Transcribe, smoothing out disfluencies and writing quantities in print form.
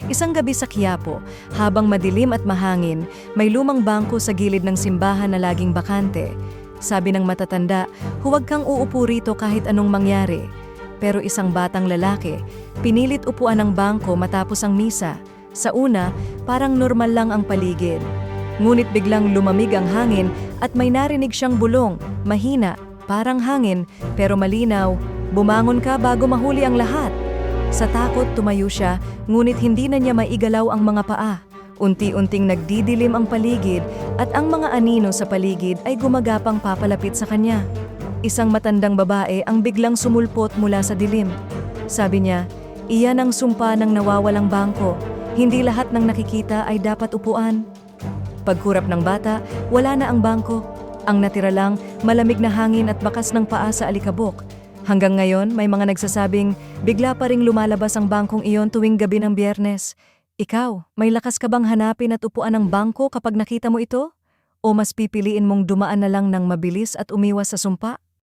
Isang gabi sa Quiapo, habang madilim at mahangin, may lumang bangko sa gilid ng simbahan na laging bakante. Sabi ng matatanda, huwag kang uupo rito kahit anong mangyari. Pero isang batang lalaki, pinilit upuan ng bangko matapos ang misa. Sa una, parang normal lang ang paligid. Ngunit biglang lumamig ang hangin at may narinig siyang bulong, mahina, parang hangin, pero malinaw, bumangon ka bago mahuli ang lahat. Sa takot tumayo siya, ngunit hindi na niya maigalaw ang mga paa. Unti-unting nagdidilim ang paligid at ang mga anino sa paligid ay gumagapang papalapit sa kanya. Isang matandang babae ang biglang sumulpot mula sa dilim. Sabi niya, iyan ang sumpa ng nawawalang bangko. Hindi lahat ng nakikita ay dapat upuan. Pagkurap ng bata, wala na ang bangko. Ang natira lang, malamig na hangin at bakas ng paa sa alikabok. Hanggang ngayon, may mga nagsasabing, bigla pa ring lumalabas ang bangkong iyon tuwing gabi ng Biyernes. Ikaw, may lakas ka bang hanapin at upuan ng bangko kapag nakita mo ito? O mas pipiliin mong dumaan na lang ng mabilis at umiwas sa sumpa?